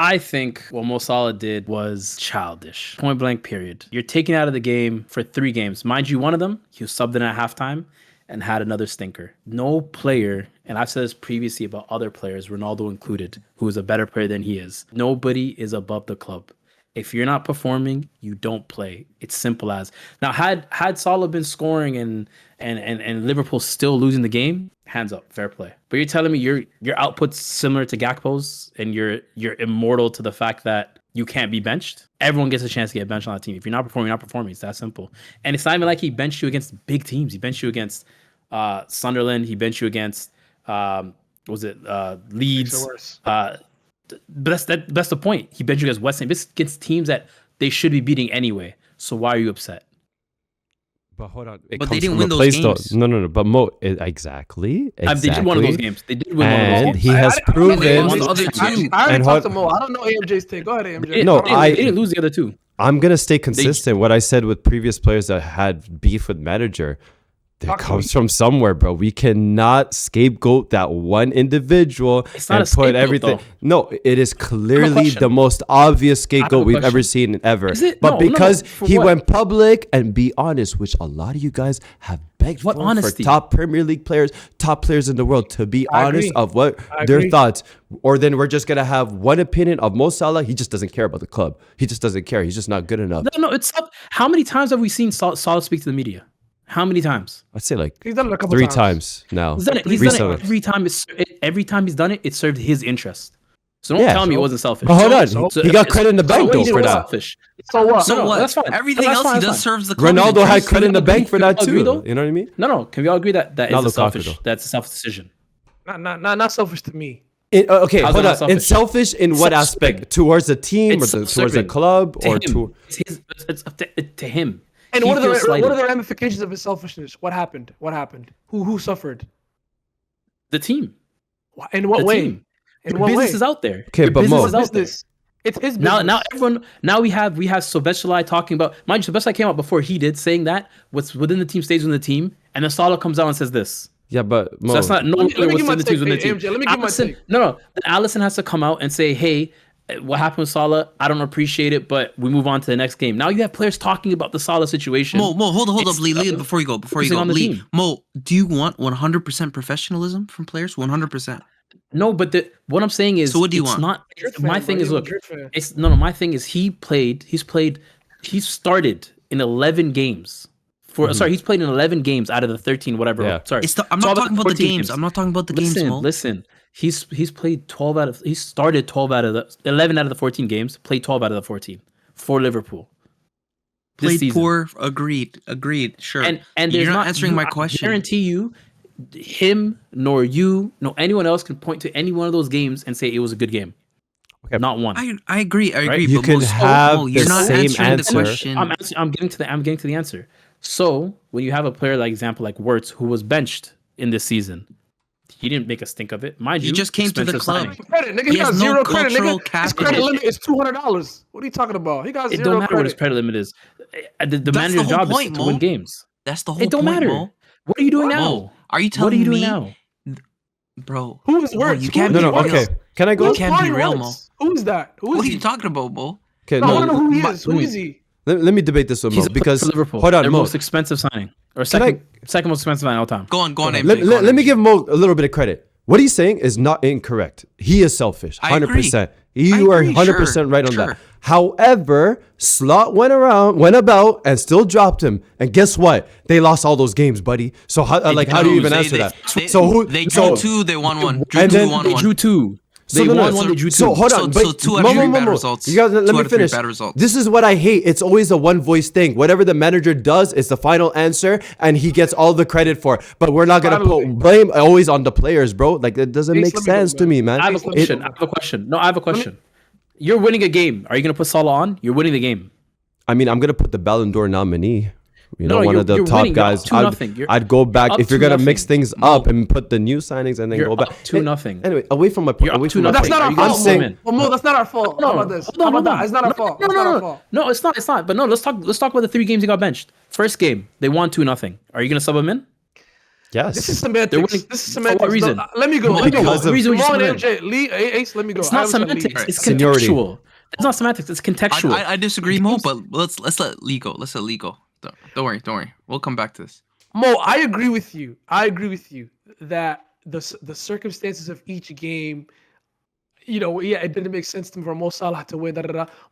I think what Mo Salah did was childish. Point blank, period. You're taken out of the game for 3 games. Mind you, one of them, he was subbed in at halftime and had another stinker. No player, and I've said this previously about other players, Ronaldo included, who is a better player than he is. Nobody is above the club. If you're not performing, you don't play. It's simple as. Now, had Salah been scoring and Liverpool still losing the game, hands up, fair play. But you're telling me your output's similar to Gakpo's and you're immortal to the fact that you can't be benched? Everyone gets a chance to get benched on that team. If you're not performing, you're not performing. It's that simple. And it's not even like he benched you against big teams. He benched you against Sunderland. He benched you against Leeds. But that's the point. He benched you against West Ham. This against teams that they should be beating anyway. So why are you upset? But hold on. But they didn't win those games. No. But Mo, exactly. They did one of those games. They did win one of those games. And he has proven. I already talked to Mo. I don't know AMJ's take. Go ahead, AMJ. No, they didn't lose the other 2. I'm gonna stay consistent. What I said with previous players that had beef with manager. That comes from somewhere, bro. We cannot scapegoat that one individual and put everything. Though. No, it is clearly the most obvious scapegoat we've ever seen ever. But because he went public, and be honest, which a lot of you guys have begged for top Premier League players, top players in the world, to be honest of what their thoughts. Or then we're just gonna have one opinion of Mo Salah. He just doesn't care about the club. He just doesn't care. He's just not good enough. No, it's up. How many times have we seen Salah speak to the media? How many times? I'd say like he's done it a couple 3 times now. He's done it every time. Every time he's done it, it served his interest. So don't tell me it wasn't selfish. But hold on, he got credit in the bank though for that. Selfish. So what? So what? That's fine. Everything else he does serves the club. Ronaldo had credit in the bank for that too. You know what I mean? No. Can we all agree that is selfish? That's a selfish decision. Not selfish to me. Okay, hold on. It's selfish in what aspect? Towards the team or towards the club or to? It's up to him. And what are the ramifications of his selfishness? What happened? Who suffered? The team. In what way? In what way? Business is out there. Okay, but Mo, it's his business. Now we have Sobeshali talking about. Mind you, Sobeshali came out before he did, saying that what's within the team stays within the team, and then Salah comes out and says this. Yeah, but Mo, so that's not no what's in the team within the team. Let me give my take. No. Then Allison has to come out and say, hey, what happened with Salah? I don't appreciate it, but we move on to the next game. Now you have players talking about the Salah situation. Mo, hold up, Lee, before you go, Lee. Mo, do you want 100% professionalism from players? 100%. No, but what I'm saying is, so what do you want? Not my thing is, look, it's my thing is he started in 11 games. He's played in 11 games out of the 13, whatever. Yeah. Sorry, I'm not talking about the games. I'm not talking about the games, Mo. Listen. He's played 12 out of. He started 12 out of the 11 out of the 14 games. Played 12 out of the 14 for Liverpool. Played poor. Agreed. Sure. And you're not answering my question. I guarantee you, him nor you nor anyone else can point to any one of those games and say it was a good game. Okay. Not one. I agree. Right? You can have you're not same answering answer. the question. I'm getting to the answer. So when you have a player like Wirtz who was benched in this season. He didn't make a stink of it. Mind you, he just came to the club. Credit, nigga. He got zero credit, nigga. His credit limit is $200. What are you talking about? He got zero credit. It don't matter what his credit limit is. The manager's job is to win games. That's the whole point, It don't matter. Mo. What are you doing now? Are you telling me? What are you doing now? Bro. Who is Wirtz? You can't be real. Okay. Can I go? You can't be real, Mo. Who is that? What are you talking about, Mo? Okay, I don't know who he is. Who is he? Let me debate this with Mo because hold on, their most expensive signing or second most expensive signing all time. Go on. Let me give Mo a little bit of credit. What he's saying is not incorrect. He is selfish, 100%. You are 100% right on that. However, Slot went about and still dropped him. And guess what? They lost all those games, buddy. So how do you even answer that? They drew 2, they won 1. They drew 2. They won 1, they drew 2. So hold on. So 2 out of 3 bad results. You guys, let me finish. This is what I hate. It's always a one-voice thing. Whatever the manager does is the final answer, and he gets all the credit for it. But we're not going to put blame always on the players, bro. Like, it doesn't make sense to me, man. I have a question. No, I have a question. You're winning a game. Are you going to put Salah on? You're winning the game. I mean, I'm going to put the Ballon d'Or nominee. One of the top guys. I'd go back if you're gonna mix things up and put the new signings and then go back. 2-0. Anyway, away from my point. That's not our fault. Mo, that's not our fault. How about this? How about that? It's not our fault. No, it's not. But no, let's talk about the 3 games he got benched. First game, they won 2-0. Are you gonna sub him in? Yes. This is semantics. This is semantics. For what reason? No, let me go. Because of Come on, MJ. Lee, Ace, let me go. It's not semantics. It's Seniority. contextual. It's not semantics. It's contextual. I disagree, Mo, but let's let Lee go. Let's let Lee go. Don't worry. We'll come back to this. Mo, I agree with you that the circumstances of each game, it didn't make sense for Mo Salah to win.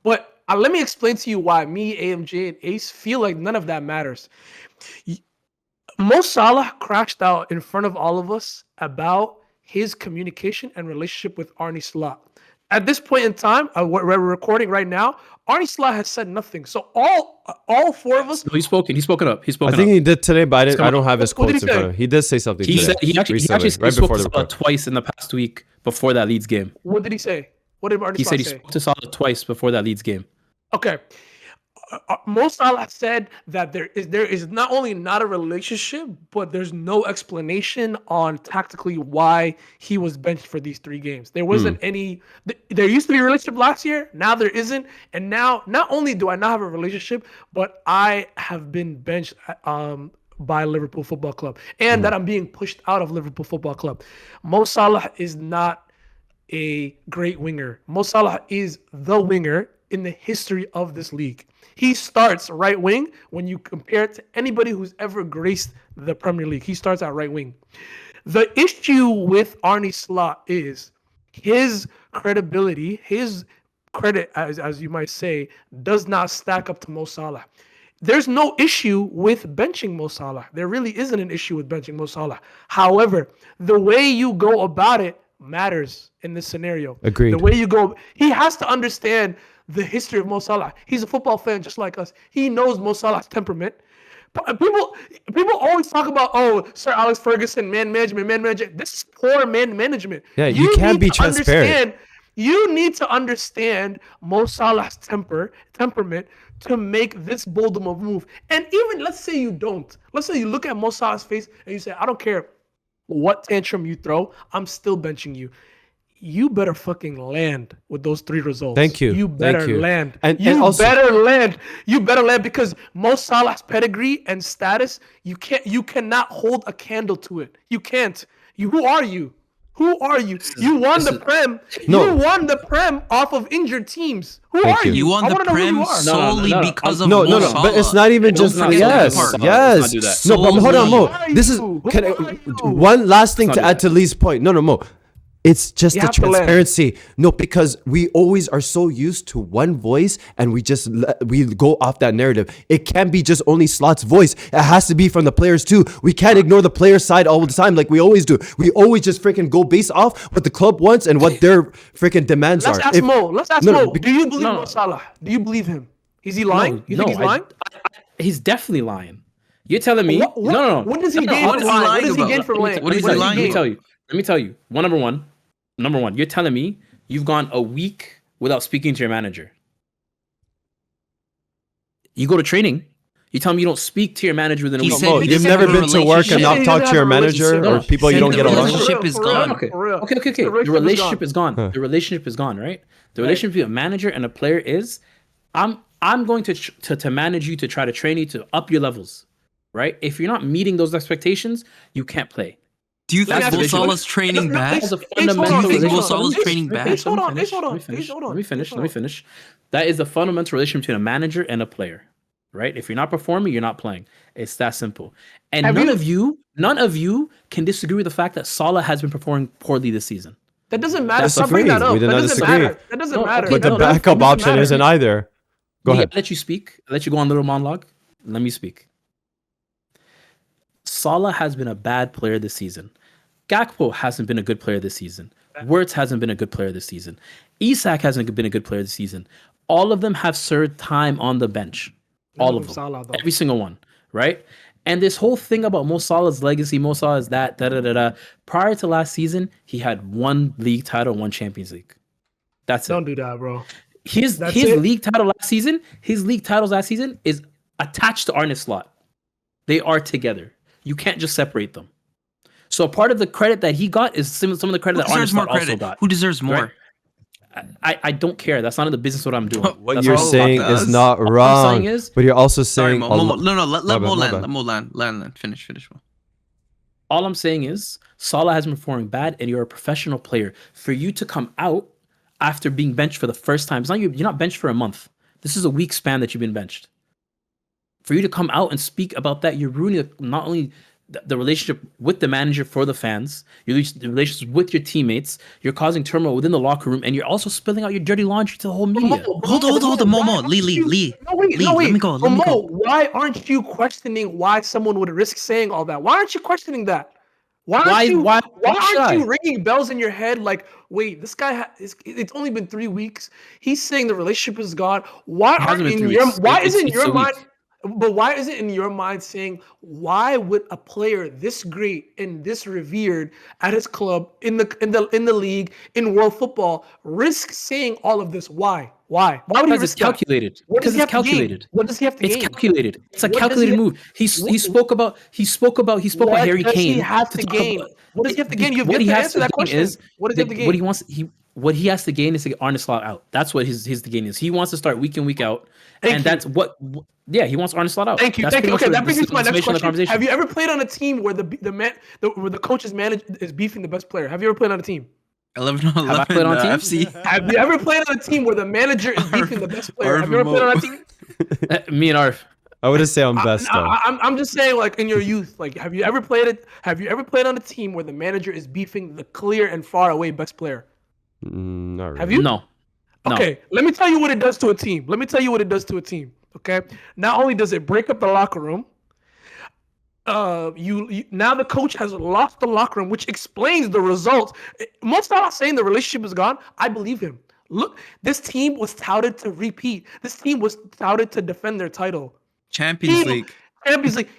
But let me explain to you why me, AMJ, and Ace feel like none of that matters. Mo Salah crashed out in front of all of us about his communication and relationship with Arne Slot. At this point in time, we're recording right now, Arne Slot has said nothing. So all four of us. No, he's spoken up. I think he did today, but I don't have his quotes in front of him. He did say something. He today, he actually spoke to Salah twice in the past week before that Leeds game. What did he say? What did Arne Slot say? He spoke to Salah twice before that Leeds game. Okay. Mo Salah said that there is not only not a relationship, but there's no explanation on tactically why he was benched for these 3 games. There wasn't any. There used to be a relationship last year. Now there isn't. And now, not only do I not have a relationship, but I have been benched by Liverpool Football Club, and that I'm being pushed out of Liverpool Football Club. Mo Salah is not a great winger. Mo Salah is the winger in the history of this league. He starts right wing when you compare it to anybody who's ever graced the Premier League. He starts at right wing. The issue with Arne Slot is his credibility, his credit, as you might say, does not stack up to Mo Salah. There's no issue with benching Mo Salah. There really isn't an issue with benching Mo Salah. However, the way you go about it matters in this scenario. Agreed. The way you go, he has to understand the history of Mo Salah. He's a football fan just like us. He knows Mo Salah's temperament. People always talk about, Sir Alex Ferguson, man management. This is poor man management. Yeah, you can't be transparent. You need to understand Mo Salah's temperament to make this bold of a move. And even let's say you don't. Let's say you look at Mo Salah's face and you say, I don't care what tantrum you throw, I'm still benching you. You better fucking land with those 3 results. Thank you. You better land. And also, better land. You better land because Mo Salah's pedigree and status, you cannot hold a candle to it. You can't. Who are you? Who are you? You won the Prem. No. You won the Prem off of injured teams. Who are you? You won the Prem solely because of Mo Salah. But it's not even just yes. No, but hold on, Mo. This is one last thing to add to Lee's point. No, Mo. It's just the transparency. No, because we always are so used to one voice and we go off that narrative. It can't be just only Slot's voice. It has to be from the players too. We can't ignore the player side all the time like we always do. We always just freaking go based off what the club wants and what their freaking demands are. Let's ask Mo. Do you believe Mo Salah? Do you believe him? Is he lying? You think he's lying? He's definitely lying. You're telling me? No. What does he gain? What does he gain from lying? What is he lying about? Let me tell you. Number one, you're telling me you've gone a week without speaking to your manager. You go to training. You tell me you don't speak to your manager within a week. You've never been to work and not talked to your manager or people you don't get along with? The relationship is gone. Okay. The relationship is gone. The relationship is gone, right? The relationship between a manager and a player is, I'm going to manage you, to try to train you to up your levels, right? If you're not meeting those expectations, you can't play. Do you think Mo Salah's training bad? Do you think Mo Salah's training bad? Hold on. Let me finish. That is the fundamental relation between a manager and a player, right? If you're not performing, you're not playing. It's that simple. And none of you can disagree with the fact that Salah has been performing poorly this season. That doesn't matter. Stop bringing that up. We did not disagree. That doesn't matter. But the backup option isn't either. Go ahead. Let you speak. Let you go on a little monologue. Let me speak. Salah has been a bad player this season. Gakpo hasn't been a good player this season. Wirtz hasn't been a good player this season. Isak hasn't been a good player this season. All of them have served time on the bench. All of them. Salah, every single one, right? And this whole thing about Mo Salah's legacy, Mo Salah is that, Prior to last season, he had 1 league title, 1 Champions League. That's it. Don't do that, bro. His league title last season, his league titles last season is attached to Arne Slot. They are together. You can't just separate them. So a part of the credit that he got is some of the credit that Arne Slot also got. Who deserves more? Right? I don't care. That's not in the business what I'm doing. What you're saying is not wrong. But you're also saying... Sorry, Mo. No, let Mo land. Let Mo land. Finish. Mo. All I'm saying is Salah has been performing bad, and you're a professional player. For you to come out after being benched for the first time, it's not you're not benched for a month. This is a week span that you've been benched. For you to come out and speak about that, you're ruining not only the relationship with the manager for the fans, you're the relationship with your teammates, you're causing turmoil within the locker room, and you're also spilling out your dirty laundry to the whole media. Hold on, Mo. Lee. Let me go. Why aren't you questioning why someone would risk saying all that? Why aren't you questioning that? Why aren't you ringing bells in your head like, wait, this guy it's only been 3 weeks. He's saying the relationship is gone. Why isn't your mind? But why is it in your mind saying, why would a player this great and this revered at his club in the league in world football risk saying all of this? Why? Why would he risk calculated? Because it's calculated. What does he have to gain? It's calculated. It's a calculated move. He spoke about Harry Kane. What does he have to gain? What does he have to gain? You've got to answer that question. What does he have to gain? What he has to gain is to get Arne Slot out. That's what his the gain is. He wants to start week in, week out. That's what he wants Arne Slot out. Thank you. Okay, that brings me to my next question. Have you ever played on a team where where the coach's manager is beefing the best player? Have you ever played on a team? 11 on 11. Have I played on a team? FC. Have you ever played on a team where the manager is beefing the best player? Have you ever played on a team? Me and Arf. I wouldn't say I'm best though. I'm just saying, like in your youth, like have you ever played on a team where the manager is beefing the clear and far away best player? Not really. Have you? No. Okay, let me tell you what it does to a team. Okay, not only does it break up the locker room, you now the coach has lost the locker room, which explains the results. Mo Salah saying the relationship is gone, I believe him. Look, this team was touted to repeat. This team was touted to defend their title. Champions League.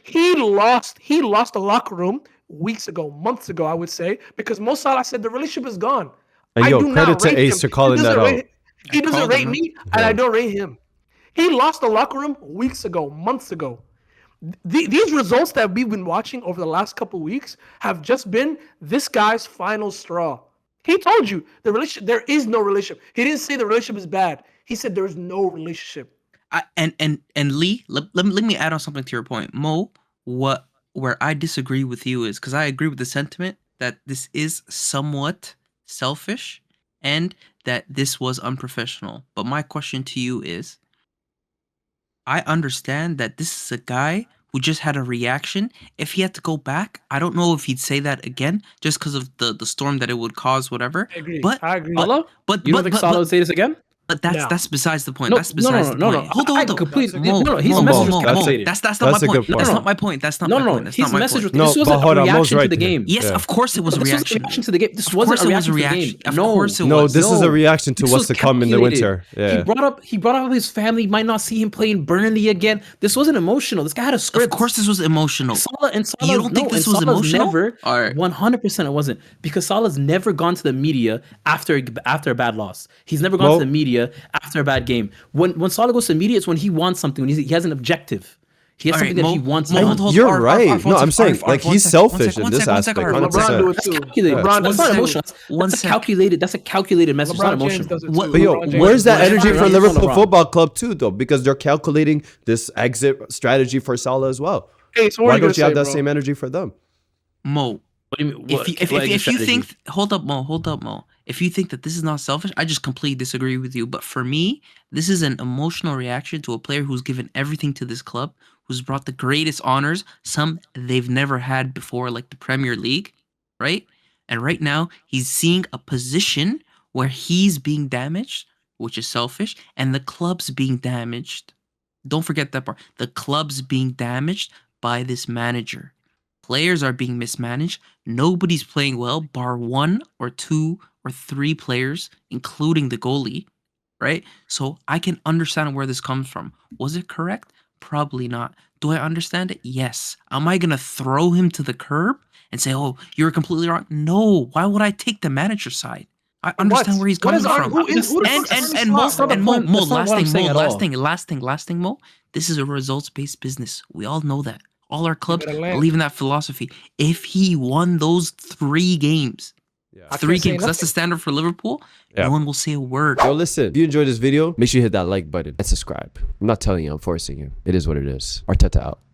He lost the locker room months ago, I would say, because Mo Salah said the relationship is gone. And credit to Ace for calling that out. He doesn't rate me, and I don't rate him. He lost the locker room months ago. These results that we've been watching over the last couple of weeks have just been this guy's final straw. He told you there is no relationship. He didn't say the relationship is bad. He said there is no relationship. And Lee, let me add on something to your point, Mo. Where I disagree with you is because I agree with the sentiment that this is somewhat selfish and that this was unprofessional. But my question to you is, I understand that this is a guy who just had a reaction. If he had to go back, I don't know if he'd say that again, just because of the storm that it would cause, whatever. I agree. I agree. But you don't think Salah would say this again? But that's besides the point. That's besides the point. No. Hold on. His message was calculated. That's not my point. That's not my point. That's not my point. His message was this wasn't a reaction to the game. Yes, of course it was a reaction. This was a reaction to the game. This wasn't a reaction to the game. Of course it was. No, this is a reaction to what's to come in the winter. Yeah. He brought up his family might not see him playing Burnley again. This wasn't emotional. This guy had a script. Of course this was emotional. You don't think this was emotional? All right. 100% it wasn't, because Salah's never gone to the media after a bad loss. He's never gone to the media after a bad game. When Salah goes to the media, it's when he wants something. When he has an objective. He has something that he wants. You're right. No, I'm saying like he's selfish in this aspect. LeBron do it too. That's not emotional. That's a calculated message. It's not emotional. But where's that energy for Liverpool Football Club too, though? Because they're calculating this exit strategy for Salah as well. Hey, so why don't you have that same energy for them? Mo, what do you mean? If you think, hold up, Mo. If you think that this is not selfish, I just completely disagree with you. But for me, this is an emotional reaction to a player who's given everything to this club, who's brought the greatest honors, some they've never had before, like the Premier League, right? And right now, he's seeing a position where he's being damaged, which is selfish, and the club's being damaged. Don't forget that part. The club's being damaged by this manager. Players are being mismanaged. Nobody's playing well, bar 1 or 2 or 3 players, including the goalie, right? So I can understand where this comes from. Was it correct? Probably not. Do I understand it? Yes. Am I going to throw him to the curb and say, oh, you're completely wrong? No. Why would I take the manager's side? I understand where he's coming from. Mo, last thing, Mo. This is a results-based business. We all know that. All our clubs believe in that philosophy. If he won those 3 games, 3 games, that's the standard for Liverpool, no one will say a word. Yo, listen, if you enjoyed this video, make sure you hit that like button and subscribe. I'm not telling you, I'm forcing you. It is what it is. Arteta out.